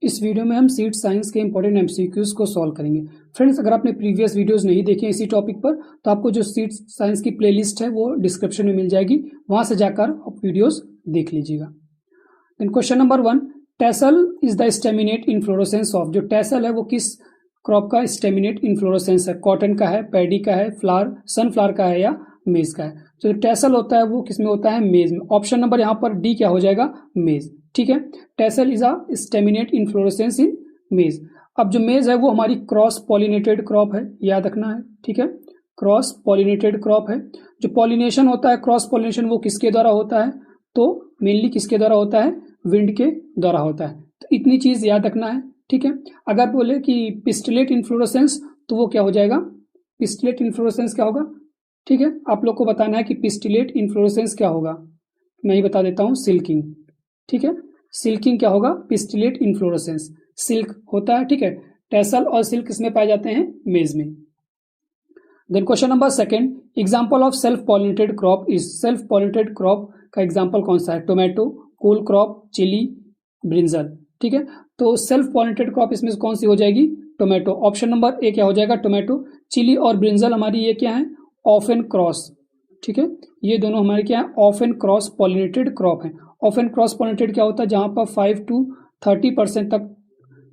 इस वीडियो में हम सीड साइंस के इंपॉर्टेंट एमसीक्यूज को सॉल्व करेंगे। फ्रेंड्स, अगर आपने प्रीवियस वीडियोस नहीं देखे इसी टॉपिक पर तो आपको जो सीड साइंस की प्लेलिस्ट है वो डिस्क्रिप्शन में मिल जाएगी, वहां से जाकर आप वीडियोस देख लीजिएगा। Then question number 1, tassel is the staminate inflorescence of. जो टेसल है वो किस क्रॉप का स्टेमिनेट इन्फ्लोरेसेंस है? कॉटन का है, पैडी का है, फ्लावर सनफ्लावर का है या मेज का है? जो टेसल होता है वो किसमें होता है? मेज में। ऑप्शन नंबर यहाँ पर डी क्या हो जाएगा? मेज। ठीक है, tassel is a staminate inflorescence इन मेज। अब जो मेज है वो हमारी क्रॉस पॉलिनेटेड क्रॉप है, याद रखना है। ठीक है, क्रॉस पॉलिनेटेड क्रॉप है। जो पॉलिनेशन होता है, क्रॉस पॉलिनेशन, वो किसके द्वारा होता है? तो मेनली किसके द्वारा होता है? विंड के द्वारा होता है। तो इतनी चीज याद रखना है। ठीक है, अगर बोले कि पिस्टिलेट इन्फ्लोरेसेंस तो वो क्या हो जाएगा? पिस्टिलेट इन्फ्लोरेसेंस क्या होगा? ठीक है, आप लोग को बताना है कि पिस्टिलेट इन्फ्लोरेसेंस क्या होगा। मैं ही बता देता हूं, सिल्किंग। ठीक है, सिल्किंग क्या होगा? Pistillate inflorescence. सिल्क होता है। ठीक है, टेसल और सिल्क किसमें पाए जाते हैं? मेज में। Then question number 2, example of self pollinated crop is. Self pollinated crop का एग्जांपल कौन सा है? Tomato, cole crop, chilli, brinjal. ठीक है, तो सेल्फ पॉलिनेटेड क्रॉप इसमें कौन सी हो जाएगी? टोमेटो। ऑप्शन नंबर ए क्या हो जाएगा? टोमेटो। चिली और ब्रिंजल हमारी ये क्या है? Of and cross. ठीक है, ये दोनों हमारे क्या है? Of and cross pollinated crop है। ऑफ एंड क्रॉस पॉलिनेटेड क्या होता है? जहां पर 5 to 30% तक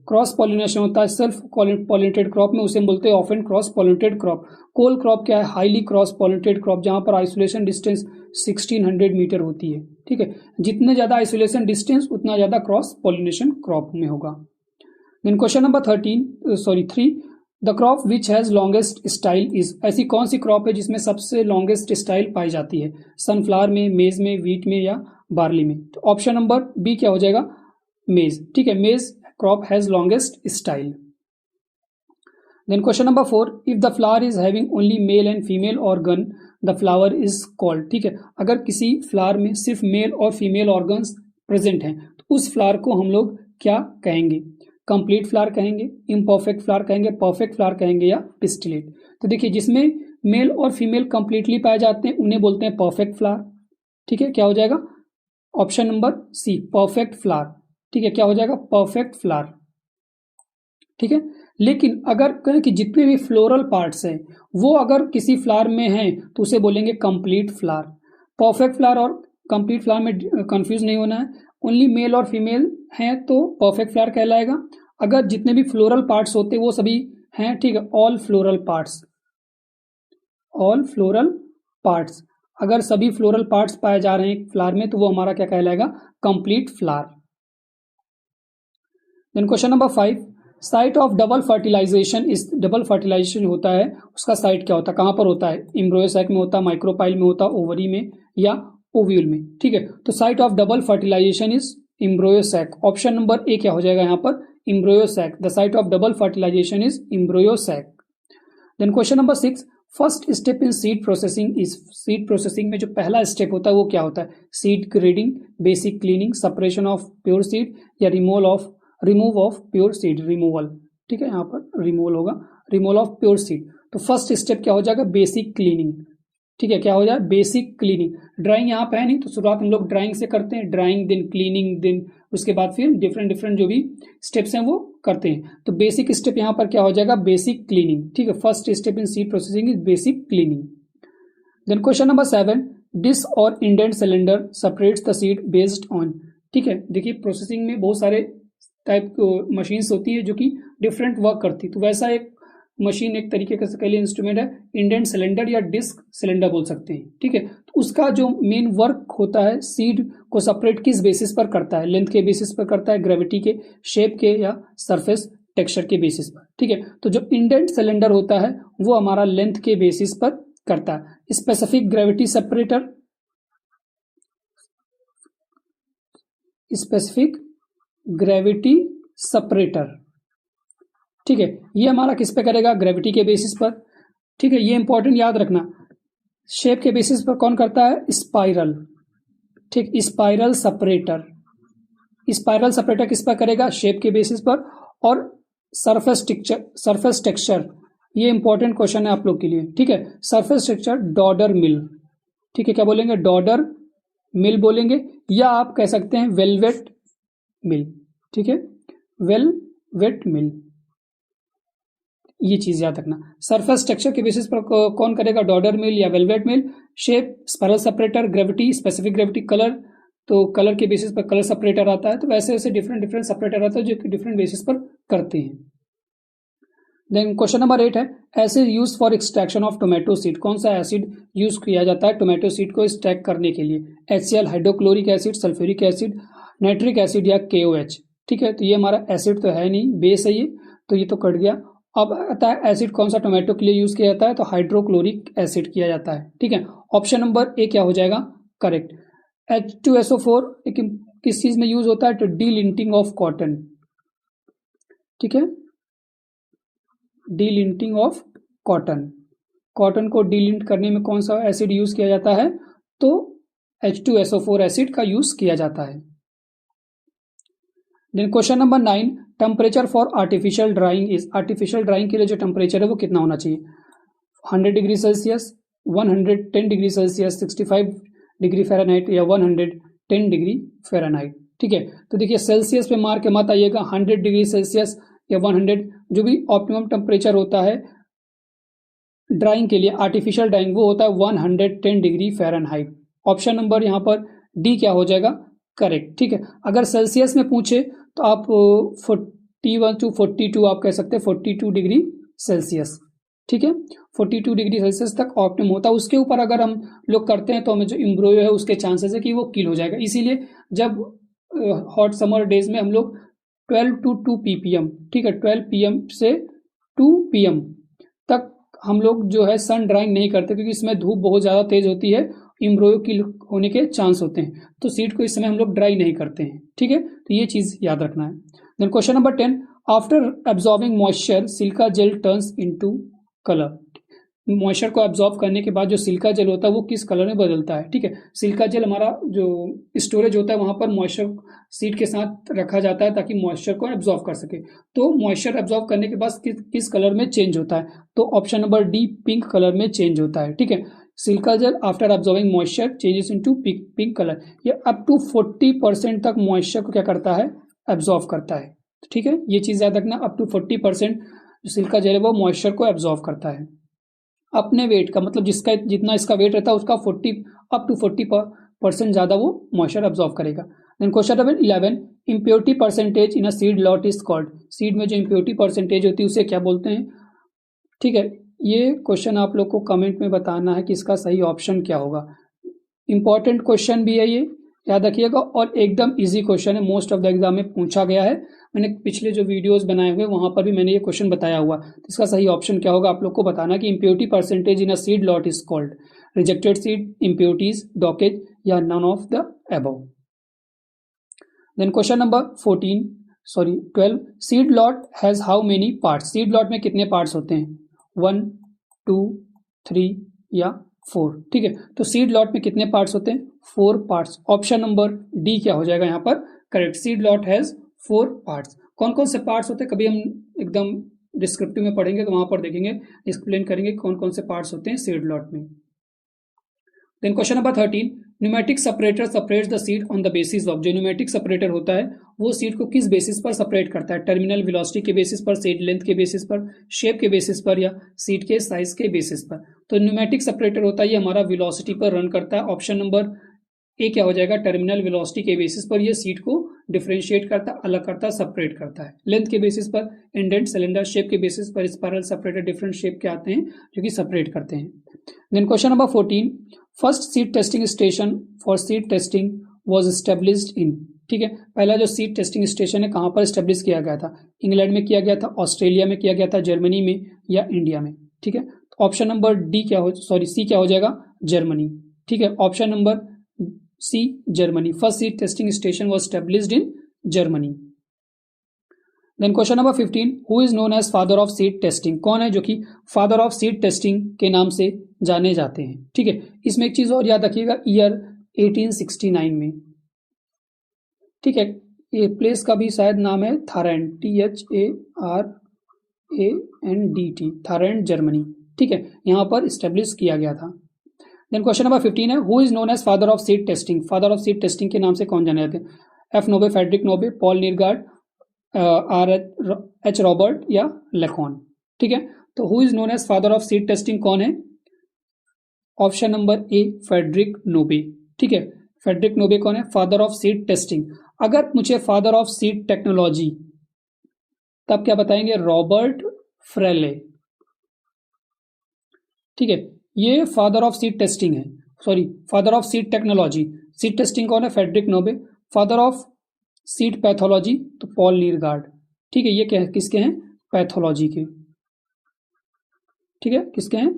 क्रॉस पॉलिनेशन होता है सेल्फ पॉलिनेटेड क्रॉप में, उसे हम बोलते हैं off and cross pollinated crop. Cole crop क्या है? हाईली क्रॉस पॉलिनेटेड क्रॉप, जहां पर आइसोलेशन डिस्टेंस 1600 मीटर होती है। ठीक है, जितने ज्यादा आइसोलेशन डिस्टेंस उतना ज्यादा क्रॉस पॉलिनेशन क्रॉप में होगा। Then question number 3, the crop which has longest style is. ऐसी कौन सी क्रॉप है जिसमें सबसे लॉन्गेस्ट स्टाइल पाई जाती है? सनफ्लावर में, मेज में, व्हीट में या बार्ली में? तो ऑप्शन नंबर बी क्या हो जाएगा? मेज। ठीक है, maize crop has longest style. Then question number 4, if the flower is having only male and female organ the flower is called. ठीक है, अगर किसी फ्लावर में सिर्फ मेल और फीमेल ऑर्गन्स प्रेजेंट हैं तो उस फ्लावर को हम लोग क्या कहेंगे? कंप्लीट फ्लावर कहेंगे, इम्परफेक्ट फ्लावर कहेंगे, परफेक्ट फ्लावर कहेंगे या पिस्टिलेट? तो देखिए, जिसमें मेल और फीमेल कंप्लीटली पाए जाते हैं उन्हें बोलते हैं परफेक्ट फ्लावर। ठीक है, क्या हो जाएगा? Option number C, perfect flower. ठीक है, क्या हो जाएगा? Perfect flower. ठीक है, लेकिन अगर कहें कि जितने भी फ्लोरल पार्ट्स हैं वो अगर किसी फ्लावर में हैं तो उसे बोलेंगे कंप्लीट फ्लावर। परफेक्ट फ्लावर और कंप्लीट फ्लावर में कंफ्यूज नहीं होना है। ओनली मेल और फीमेल हैं तो परफेक्ट फ्लावर कहलाएगा। अगर जितने भी फ्लोरल पार्ट्स होते वो सभी हैं, ठीक है, all floral parts, all floral parts, अगर सभी फ्लोरल पार्ट्स पाए जा रहे हैं फ्लावर में तो वो हमारा क्या कहलाएगा? Complete flower. Then question number 5, site of double fertilization is. Double fertilization होता है उसका साइट क्या होता है? कहां पर होता है? एम्ब्रियो सैक में होता है, माइक्रोपाइल में होता है, ओवरी में या ओव्यूल में? ठीक है, तो site of double fertilization is embryo sac. Option number A क्या हो जाएगा यहाँ पर? Embryo sac. The site of double fertilization is embryo sac. Then question number 6, first step in seed processing is. Seed processing में जो पहला step होता है वो क्या होता है? Seed grading, basic cleaning, separation of pure seed या remove of pure seed, removal. ठीक है, यहाँ पर रिमूवल होगा, रिमूवल ऑफ प्योर सीड। तो फर्स्ट स्टेप क्या हो जाएगा? Basic cleaning. ठीक है, क्या हो जाए? Basic cleaning. ड्राइंग यहाँ पे है नहीं तो शुरुआत हम लोग ड्राइंग से करते हैं, ड्राइंग देन क्लीनिंग देन उसके बाद फिर डिफरेंट जो भी स्टेप्स हैं वो करते हैं। तो बेसिक स्टेप यहाँ पर क्या हो जाएगा? Basic cleaning. ठीक है, first step in seed processing is basic cleaning. Then question number 7, disc और indent cylinder separates the seed based on. ठीक है, देखिए प्रोसेसिंग में बहुत सारे टाइप मशीन्स होती है जो कि डिफरेंट वर्क करती है, तो वैसा एक मशीन, एक तरीके का कह लिए इंस्ट्रूमेंट है, इंडेंट सिलेंडर या डिस्क सिलेंडर बोल सकते हैं। ठीक है, तो उसका जो मेन वर्क होता है सीड को सेपरेट किस बेसिस पर करता है? लेंथ के बेसिस पर करता है, ग्रेविटी के, शेप के या सरफेस टेक्सचर के बेसिस पर? ठीक है, तो जो इंडेंट सिलेंडर होता है वो हमारा लेंथ के बेसिस पर करता है। Specific gravity separator, specific gravity separator. ठीक है, ये हमारा किस पे करेगा? ग्रेविटी के बेसिस पर। ठीक है, ये इंपॉर्टेंट याद रखना। शेप के बेसिस पर कौन करता है? स्पाइरल। ठीक, स्पाइरल सेपरेटर। स्पाइरल सेपरेटर किस पर करेगा? शेप के बेसिस पर। और सरफेस टेक्सचर, ये इंपॉर्टेंट क्वेश्चन है आप लोग के लिए। ठीक है, सरफेस टेक्सचर डॉडर मिल। ठीक है, क्या बोलेंगे? डॉडर मिल बोलेंगे, या आप कह सकते हैं वेलवेट मिल। ठीक है, वेलवेट मिल, ये चीज याद रखना। सरफेस स्ट्रक्चर के बेसिस पर कौन करेगा, डॉडर मिल या velvet mill. Shape, spiral separator, gravity, specific gravity, colour, तो कलर के बेसिस पर कलर सेपरेटर आता है। तो वैसे वैसे डिफरेंट डिफरेंट सेपरेटर आता है जो कि डिफरेंट बेसिस पर करते हैं। देन क्वेश्चन नंबर 8 है, acid use for extraction of tomato seed, कौन सा एसिड यूज किया जाता है टोमेटो सीड को एक्सट्रैक्ट करने के लिए, HCl, hydrochloric acid, sulphuric acid, nitric acid या KOH। ठीक है, तो ये हमारा एसिड तो है नहीं, बेस है ये, तो ये तो कट गया। अब आता है एसिड कौन सा टोमेटो के लिए यूज किया जाता है, तो हाइड्रोक्लोरिक एसिड किया जाता है। ठीक है, ऑप्शन नंबर ए क्या हो जाएगा, करेक्ट। H2SO4 किस चीज में यूज होता है, तो डीलिंटिंग ऑफ कॉटन। ठीक है, डीलिंटिंग ऑफ कॉटन, कॉटन को डीलिंट करने में कौन सा एसिड यूज किया जाता है, तो H2SO4 एसिड का यूज किया जाता है। Then question number 9, temperature for artificial drying is, artificial drying के लिए जो टेम्परेचर है वो कितना होना चाहिए, 100 degree Celsius, 110 degree Celsius, 65 degree Fahrenheit या 110 डिग्री फ़ारेनहाइट। ठीक है, तो देखिए सेल्सियस पे मार के मत आइएगा, 100 डिग्री सेल्सियस या 100, जो भी ऑप्टिमम टेम्परेचर होता है ड्राइंग के लिए, आर्टिफिशियल ड्राइंग, वो होता है 110 डिग्री फ़ारेनहाइट। ऑप्शन नंबर यहाँ पर डी क्या हो जाएगा, करेक्ट। ठीक है, अगर सेल्सियस में पूछे तो आप 41 टू 42 आप कह सकते हैं, 42 डिग्री सेल्सियस। ठीक है, 42 डिग्री सेल्सियस तक ऑप्टिमम होता है। उसके ऊपर अगर हम लोग करते हैं तो हमें जो एम्ब्रोयो है उसके चांसेस है कि वो किल हो जाएगा। इसीलिए जब हॉट समर डेज में हम लोग 12 टू 2 ppm, ठीक है, 12 PM से 2 PM तक हम लोग जो है सन ड्राइंग नहीं करते, क्योंकि इसमें धूप बहुत ज़्यादा तेज होती है, एम्ब्रोयो किल होने के चांस होते हैं, तो सीड को इस समय हम लोग ड्राई नहीं करते हैं। ठीक है, तो ये चीज़ याद रखना है। Then question number 10, after absorbing moisture silica gel turns into colour, moisture को एब्जॉर्ब करने के बाद जो सिल्का जेल होता है वो किस कलर में बदलता है। ठीक है, सिल्का जेल हमारा जो स्टोरेज होता है वहां पर मॉइस्चर सीड के साथ रखा जाता है ताकि मॉइस्चर को एब्जॉर्ब कर सके। तो मॉइस्चर एब्जॉर्ब करने के बाद किस कलर में चेंज होता है, तो option number D pink colour में चेंज होता है। ठीक है, silica gel after absorbing moisture changes into pink colour, ये अप टू 40% तक मॉइस्चर को क्या करता है, एब्जॉर्ब करता है। ठीक है, ये चीज याद रखना, अप टू 40% जो सिल्का जेल है वो मॉइस्चर को एब्जॉर्ब करता है। अपने वेट का मतलब जिसका जितना इसका वेट रहता है उसका 40 अप टू 40% ज्यादा वो मॉइस्चर एब्जॉर्ब करेगा। Then question number 11, impurity percentage in a seed lot is called, seed में जो इम्प्योरिटी परसेंटेज होती है उसे क्या बोलते हैं। ठीक है, ये क्वेश्चन आप लोग को कमेंट में बताना है कि इसका सही ऑप्शन क्या होगा। इंपॉर्टेंट क्वेश्चन भी है ये, याद रखिएगा, और एकदम इजी क्वेश्चन है, मोस्ट ऑफ द एग्जाम में पूछा गया है। मैंने पिछले जो वीडियोस बनाए हुए वहां पर भी मैंने ये क्वेश्चन बताया हुआ। तो इसका सही ऑप्शन क्या होगा आप लोग को बताना कि impurity percentage in a seed lot is called rejected seed, impurities, dockage या none of the above. Then question number 12, seed lot has how many parts, seed lot में कितने पार्ट्स होते हैं, 1, 2, 3 या 4। ठीक है, तो सीड लॉट में कितने पार्ट्स होते हैं, 4 पार्ट्स। ऑप्शन नंबर डी क्या हो जाएगा यहाँ पर, correct. Seed lot has 4 parts. कौन कौन से पार्ट्स होते हैं कभी हम एकदम डिस्क्रिप्टिव में पढ़ेंगे तो वहां पर देखेंगे, एक्सप्लेन करेंगे कौन कौन से पार्ट्स होते हैं सीड लॉट में। Then question number 13, pneumatic separator separates the seed on the basis of, जो न्यूमेटिक सेपरेटर होता है वो सीड को किस बेसिस पर सेपरेट करता है, टर्मिनल वेलोसिटी के बेसिस पर, सीड लेंथ के बेसिस पर, शेप के बेसिस पर या सीड के साइज के बेसिस पर। तो न्यूमेटिक सेपरेटर होता है ये हमारा वेलोसिटी पर रन करता है। ऑप्शन नंबर ए क्या हो जाएगा, टर्मिनल वेलोसिटी के बेसिस पर ये सीड को डिफरेंशिएट करता है, अलग करता है, सेपरेट करता है। लेंथ के बेसिस पर इंडेंट, सिलेंडर, शेप के बेसिस पर स्पाइरल सेपरेटर, डिफरेंट शेप के आते हैं जो कि सेपरेट करते हैं। Then question number 14, first seed testing station for seed testing was established in, ठीक है, पहला जो सीड टेस्टिंग स्टेशन है कहां पर एस्टेब्लिश किया गया था, इंग्लैंड में किया गया था, ऑस्ट्रेलिया में किया गया था, जर्मनी में या इंडिया में। ठीक है, ऑप्शन नंबर डी क्या हो, सॉरी सी क्या हो जाएगा, जर्मनी। ठीक है, option number C Germany, first seed testing station was established in Germany. Then question number 15, who is known as father of seed testing, कौन है जो कि फादर ऑफ सीड टेस्टिंग के नाम से जाने जाते हैं। ठीक है, इसमें एक चीज और याद रखिएगा, ईयर 1869 में। ठीक है, ये प्लेस का भी शायद नाम है थारैंड, THARANDT, थारैंड जर्मनी। ठीक है, यहां पर स्टेब्लिश किया गया था। देन क्वेश्चन नंबर 15 है, who is known as father of seed testing, father of seed testing के नाम से कौन जाने जाते हैं, F Nobbe, Frederick Nobbe, Paul Neergaard, R H Robert या लेकॉन, ठीक है। तो who is known as father of seed testing कौन है? Option number A Frederick Nobbe, ठीक है। फ्रेडरिक नोबे कौन है? Father of seed testing. अगर पूछे फादर ऑफ सीड टेक्नोलॉजी तब क्या बताएंगे? रॉबर्ट फ्रेले, ठीक है। ये फादर ऑफ सीड टेस्टिंग है, sorry father of seed technology. Seed testing कौन है? Frederick Nobbe. Father of seed pathology तो पॉल नीरगार्ड, ठीक है। ये क्या है? किसके हैं? पैथोलॉजी के, ठीक है। किसके हैं?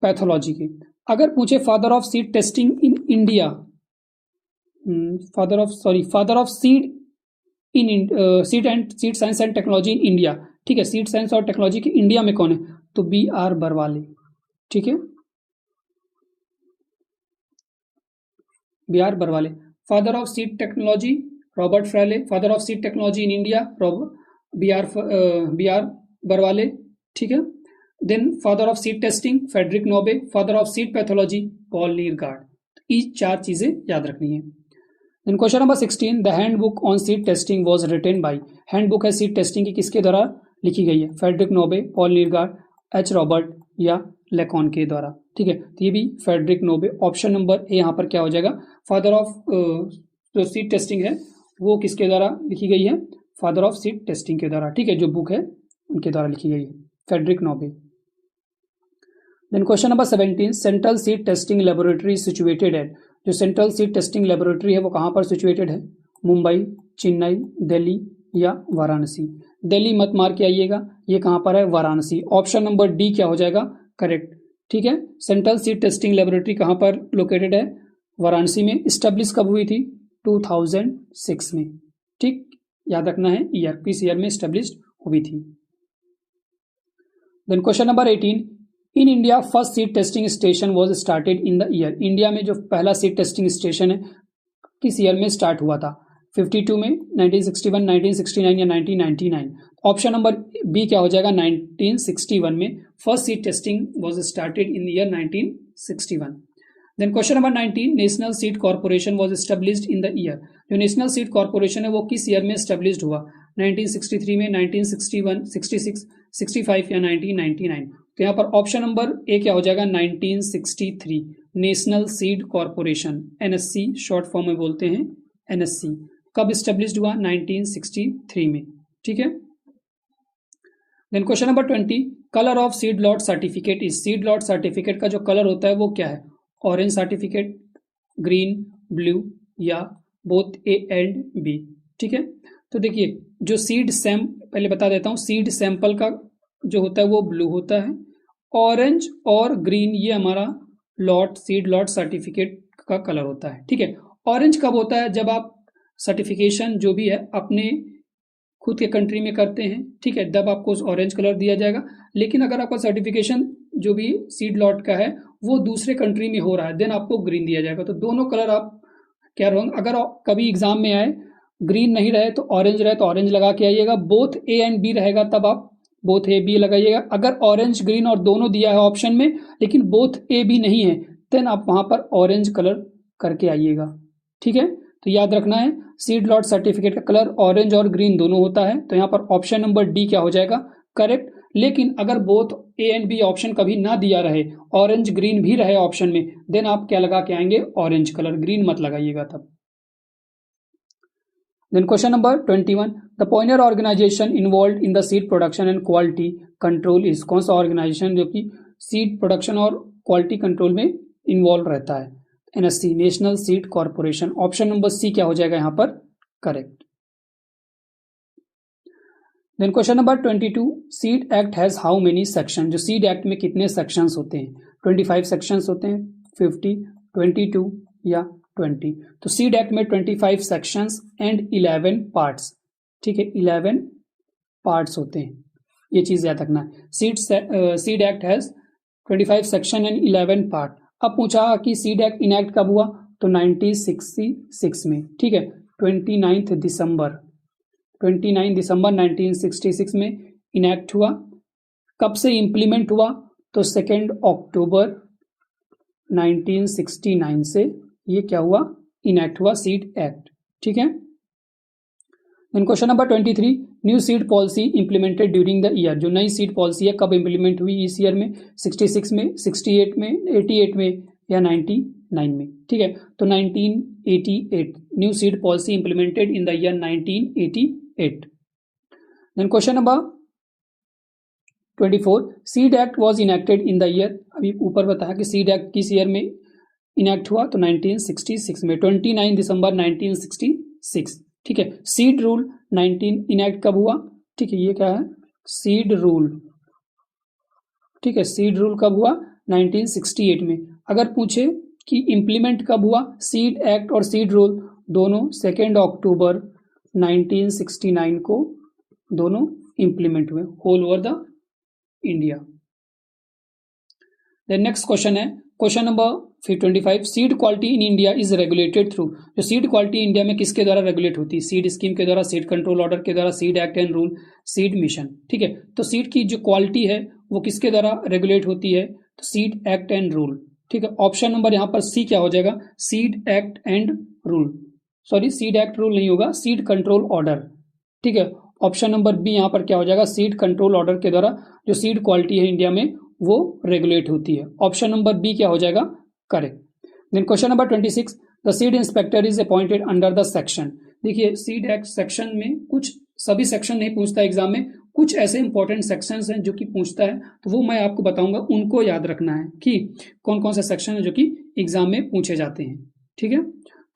पैथोलॉजी के। अगर पूछे father of seed testing in India, father of seed in seed and seed science and technology in India, ठीक है। सीड साइंस और टेक्नोलॉजी के इंडिया में कौन है? तो बी आर बरवाले, ठीक है। B R Barwale. Father of seed technology Robert Fraley. Father of seed technology in India B R Barwale, ठीक है। Then father of seed testing Frederick Nobbe. Father of seed pathology Paul Neergaard. ये चार चीजें याद रखनी है। Then question number 16, the handbook on seed testing was written by. Handbook है seed testing की, किसके द्वारा लिखी गई है? Frederick Nobbe, Paul Neergaard, H Robert या लेकॉन के द्वारा, ठीक है। तो ये भी Friedrich Nobbe. Option number A यहाँ पर क्या हो जाएगा? फादर ऑफ जो सीड टेस्टिंग है वो किसके द्वारा लिखी गई है? फादर ऑफ सीड टेस्टिंग के द्वारा, ठीक है। जो बुक है उनके द्वारा लिखी गई है, Frederick Nobbe. Then question number 17, central seed testing laboratory situated at. जो सेंट्रल सीड टेस्टिंग लेबोरेटरी है वो कहाँ पर सिचुएटेड है? मुंबई, चेन्नई, दिल्ली या वाराणसी। दिल्ली मत मार के आइएगा, ये कहाँ पर है? वाराणसी। ऑप्शन नंबर डी क्या हो जाएगा? करेक्ट, ठीक है। सेंट्रल सीड टेस्टिंग लेबोरेटरी कहाँ पर लोकेटेड है? वाराणसी में। स्टेब्लिश कब हुई थी? 2006 में, ठीक। याद रखना है ईयर, किस ईयर में स्टेब्लिश हुई थी। Then question number 18, in India first seed testing station was started in the year. India में जो पहला सीड टेस्टिंग स्टेशन है किस ईयर में स्टार्ट हुआ था? 52 में, 1961, 1969 या 1999। ऑप्शन नंबर बी क्या हो जाएगा? 1961 में first seed testing was started in year 1961। Then question number 19, national seed corporation was established in the year. जो नेशनल सीड कॉर्पोरेशन है वो किस ईयर में एस्टेब्लिश्ड हुआ? 1963 में, 1961, 66, 65 या 1999। तो यहाँ पर ऑप्शन नंबर ए क्या हो जाएगा? 1963। National seed corporation, NSC short form में बोलते हैं, एनएससी। कब एस्टेब्लिश्ड हुआ? 1963 में, ठीक है। Then question number 20, colour of seed lot certificate is. Seed lot certificate का जो कलर होता है वो क्या है? ऑरेंज सर्टिफिकेट, ग्रीन, ब्लू या बोथ ए एंड बी, ठीक है। तो देखिए जो सीड पहले बता देता हूँ, सीड सैंपल का जो होता है वो ब्लू होता है, ऑरेंज और ग्रीन ये हमारा सीड लॉट सर्टिफिकेट का कलर होता है, ठीक है। ऑरेंज कब होता है? जब आप सर्टिफिकेशन जो भी है अपने खुद के कंट्री में करते हैं, ठीक है, तब आपको ऑरेंज कलर दिया जाएगा। लेकिन अगर आपका सर्टिफिकेशन जो भी सीड लॉट का है वो दूसरे कंट्री में हो रहा है, देन आपको ग्रीन दिया जाएगा। तो दोनों कलर आप क्या रहोगे? अगर कभी एग्जाम में आए ग्रीन नहीं रहे तो ऑरेंज रहे तो ऑरेंज लगा के आइएगा, बोथ ए एंड बी रहेगा तब आप बोथ ए बी लगाइएगा। अगर ऑरेंज ग्रीन और दोनों दिया है ऑप्शन में लेकिन बोथ ए बी नहीं है, देन आप वहां पर ऑरेंज कलर करके आइएगा, ठीक है। तो याद रखना है सीड लॉट सर्टिफिकेट का कलर ऑरेंज और ग्रीन दोनों होता है। तो यहाँ पर ऑप्शन नंबर डी क्या हो जाएगा? करेक्ट। लेकिन अगर both A and B option कभी ना दिया रहे, ऑरेंज ग्रीन भी रहे ऑप्शन में, देन आप क्या लगा के आएंगे? ऑरेंज कलर, ग्रीन मत लगाइएगा तब। Then question number 21, the pioneer organisation involved in the seed production and quality control is. कौन सा ऑर्गेनाइजेशन जो कि सीड प्रोडक्शन और क्वालिटी कंट्रोल में इन्वॉल्व रहता है? NSC, national seed corporation. Option number C क्या हो जाएगा यहाँ पर? Correct. Then question number 22, seed act has how many section. जो सीड एक्ट में कितने सेक्शंस होते हैं? 25 सेक्शंस होते हैं, 50, 22 या 20। तो सीड एक्ट में 25 सेक्शंस एंड 11 पार्ट्स, ठीक है, 11 पार्ट्स होते हैं, ये चीज याद रखना है। Seed act has 25 section and 11 part. अब पूछा कि सीड एक्ट इनैक्ट कब हुआ? तो 1966 में, ठीक है, 29 दिसंबर 1966 में इनैक्ट हुआ। कब से इंप्लीमेंट हुआ? तो 2 अक्टूबर 1969 से ये क्या हुआ? इनैक्ट हुआ सीड एक्ट, ठीक है। Then question number 23, new seed policy implemented during the year. जो नई सीड पॉलिसी है कब इंप्लीमेंट हुई इस ईयर में, 66 में, 68 में, 88 में या 99 में। ठीक है, तो 1988 new seed policy implemented in the year 1988। Then question number 24, seed act was enacted in the year. अभी ऊपर बताया कि सीड एक्ट किस ईयर में इनेक्ट हुआ, तो 1966 में, 29 दिसंबर 1966। ठीक है, सीड रूल 19 इनेक्ट कब हुआ, ठीक है, ये क्या है, सीड रूल। ठीक है, सीड रूल कब हुआ, 1968 में। अगर पूछे कि इंप्लीमेंट कब हुआ, सीड एक्ट और सीड रूल दोनों 2 अक्टूबर 1969 को दोनों इंप्लीमेंट हुए whole over the India. Then next question है question number 25, seed quality in India is regulated through. जो सीड क्वालिटी इंडिया में किसके द्वारा रेगुलेट होती है, सीड स्कीम के द्वारा, सीड कंट्रोल ऑर्डर के द्वारा, seed act and rule, seed mission. ठीक है, तो सीड की जो क्वालिटी है वो किसके द्वारा रेगुलेट होती है, तो सीड एक्ट एंड रूल। ठीक है, ऑप्शन नंबर यहाँ पर सी क्या हो जाएगा, seed act and rule, sorry seed act rule नहीं होगा, सीड कंट्रोल ऑर्डर। ठीक है, ऑप्शन नंबर बी यहाँ पर क्या हो जाएगा, सीड कंट्रोल ऑर्डर के द्वारा जो सीड क्वालिटी है इंडिया में वो रेगुलेट होती है। ऑप्शन नंबर बी क्या हो जाएगा, correct. Then question number 26, the seed inspector is appointed under the section. देखिए सीड एक्ट सेक्शन में कुछ, सभी सेक्शन नहीं पूछता एग्जाम में, कुछ ऐसे इंपॉर्टेंट सेक्शंस हैं जो कि पूछता है, तो वो मैं आपको बताऊंगा, उनको याद रखना है कि कौन कौन से सेक्शन है जो कि एग्जाम में पूछे जाते हैं। ठीक है,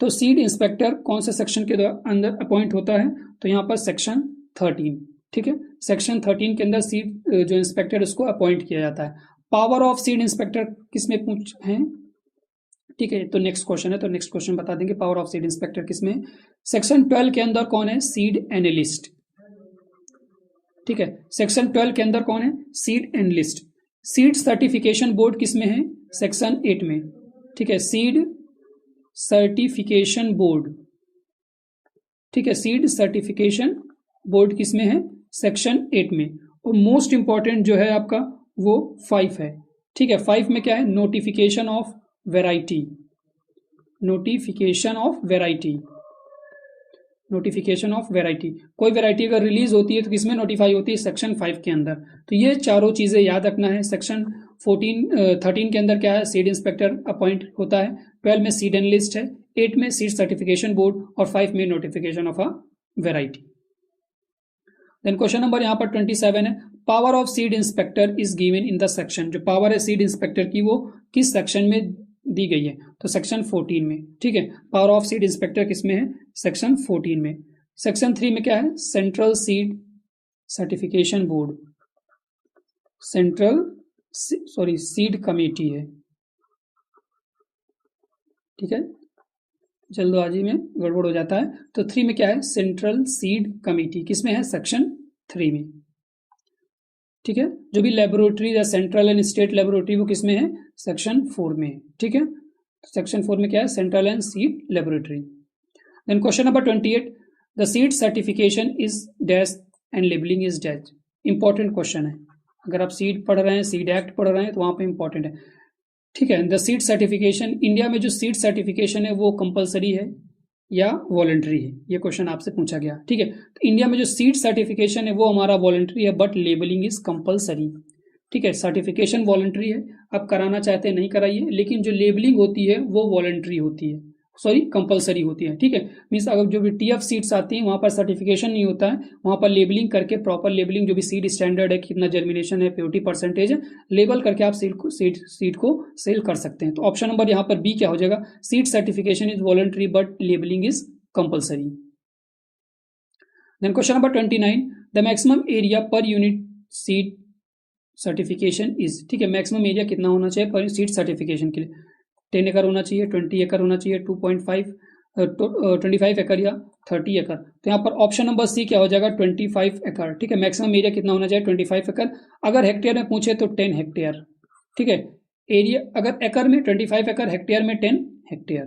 तो सीड इंस्पेक्टर कौन से सेक्शन के अंदर अपॉइंट होता है, तो यहाँ पर सेक्शन 13। ठीक है, सेक्शन 13 के अंदर सीड जो इंस्पेक्टर उसको अपॉइंट किया जाता है। पावर ऑफ सीड इंस्पेक्टर किसमें पूछ हैं, ठीक है, तो नेक्स्ट क्वेश्चन है, तो नेक्स्ट क्वेश्चन बता देंगे पावर ऑफ सीड इंस्पेक्टर किसमें। सेक्शन 12 के अंदर कौन है, सीड एनालिस्ट। ठीक है, सेक्शन 12 के अंदर कौन है, seed analyst. Seed certification board किसमें है, सेक्शन 8 में। ठीक है, सीड सर्टिफिकेशन बोर्ड। ठीक है, सीड सर्टिफिकेशन बोर्ड किसमें है, सेक्शन 8 में। और मोस्ट इंपॉर्टेंट जो है आपका वो 5 है। ठीक है, 5 में क्या है, notification of variety. Notification of variety, notification of variety, कोई वैरायटी अगर रिलीज होती है तो किसमें नोटिफाई होती है, सेक्शन 5 के अंदर। तो ये चारों चीजें याद रखना है। सेक्शन 13 के अंदर क्या है, सीड इंस्पेक्टर अपॉइंट होता है, 12 में सीड एनालिस्ट है, 8 में सीड सर्टिफिकेशन बोर्ड और 5 में notification of a variety. Then question number यहाँ पर 27 है, power of seed inspector is given in the section. जो पावर है सीड इंस्पेक्टर की वो किस सेक्शन में दी गई है, तो सेक्शन 14 में। ठीक है, पावर ऑफ सीड इंस्पेक्टर किसमें है, सेक्शन 14 में। सेक्शन 3 में क्या है, central seed certification board, seed committee है। ठीक है, जल्दबाजी में गड़बड़ हो जाता है, तो 3 में क्या है, सेंट्रल सीड कमेटी किसमें है, सेक्शन 3 में। ठीक है, जो भी लेबोरेटरी या सेंट्रल एंड स्टेट लेबोरेटरी वो किसमें है, सेक्शन 4 में। ठीक है, सेक्शन 4 में क्या है, central and seed laboratory. Then question number 28, the seed certification is dash and labelling is dash. Important question है, अगर आप सीड पढ़ रहे हैं, सीड एक्ट पढ़ रहे हैं, तो वहां पे इंपॉर्टेंट है। ठीक है, द सीड सर्टिफिकेशन, इंडिया में जो सीड सर्टिफिकेशन है वो कंपलसरी है या वॉलंटरी है, ये क्वेश्चन आपसे पूछा गया। ठीक है, तो इंडिया में जो सीड सर्टिफिकेशन है वो हमारा वॉलंटरी है, बट लेबलिंग इज कंपलसरी। ठीक है, सर्टिफिकेशन वॉलंटरी है, आप कराना चाहते हैं नहीं कराइए, लेकिन जो लेबलिंग होती है वो वॉलंटरी होती है, सॉरी कंपलसरी होती है। ठीक है, मीन्स अगर जो भी टीएफ सीड्स आती हैं वहां पर सर्टिफिकेशन नहीं होता है, वहां पर लेबलिंग करके, प्रॉपर लेबलिंग, जो भी सीड स्टैंडर्ड है, कितना जर्मिनेशन है, प्योरिटी परसेंटेज है, लेबल करके आप सीड को सेल कर सकते हैं। तो ऑप्शन नंबर यहाँ पर बी क्या हो जाएगा, seed certification is voluntary but labelling is compulsory. Then question number 29, the maximum area per unit seed certification is. ठीक है, मैक्सिमम एरिया कितना होना चाहिए पर सीड सर्टिफिकेशन के लिए, 10 एकड़ होना चाहिए, 20 एकड़ होना चाहिए, 25 एकड़ या 30 एकड़। तो यहाँ पर ऑप्शन नंबर सी क्या हो जाएगा, 25 एकड़। ठीक है, मैक्सिमम एरिया कितना होना चाहिए, 25 एकड़। अगर हेक्टेयर में पूछे तो 10 हेक्टेयर। ठीक है, एरिया अगर एकड़ में 25 एकड़, हेक्टेयर में 10 hectare.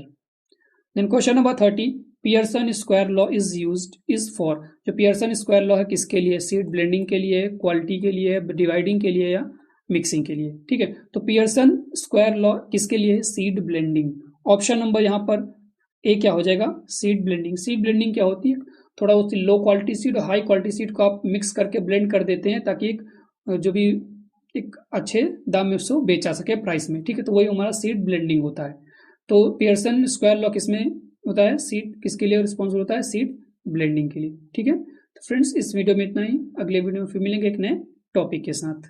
Then question number 30, Pearson square law is used is for. जो पियर्सन स्क्वायर लॉ है किसके लिए, सीड ब्लेंडिंग के लिए, क्वालिटी के लिए, डिवाइडिंग के लिए या मिक्सिंग के लिए। ठीक है, तो पियर्सन स्क्वायर लॉ किसके लिए है, सीड ब्लेंडिंग। ऑप्शन नंबर यहाँ पर ए क्या हो जाएगा, सीड ब्लेंडिंग। सीड ब्लेंडिंग क्या होती है, थोड़ा उसकी लो क्वालिटी सीड और हाई क्वालिटी सीड को आप मिक्स करके ब्लेंड कर देते हैं, ताकि एक जो भी एक अच्छे दाम में उसको बेचा सके प्राइस में, ठीक है। तो वही हमारा सीड ब्लेंडिंग होता है। तो पियर्सन स्क्वायर लॉ किसमें होता है, सीड किसके लिए रिस्पॉन्सिबल होता है, सीड ब्लेंडिंग के लिए, ठीक है। तो फ्रेंड्स इस वीडियो में इतना ही, अगले वीडियो में फिर मिलेंगे एक नए टॉपिक के साथ।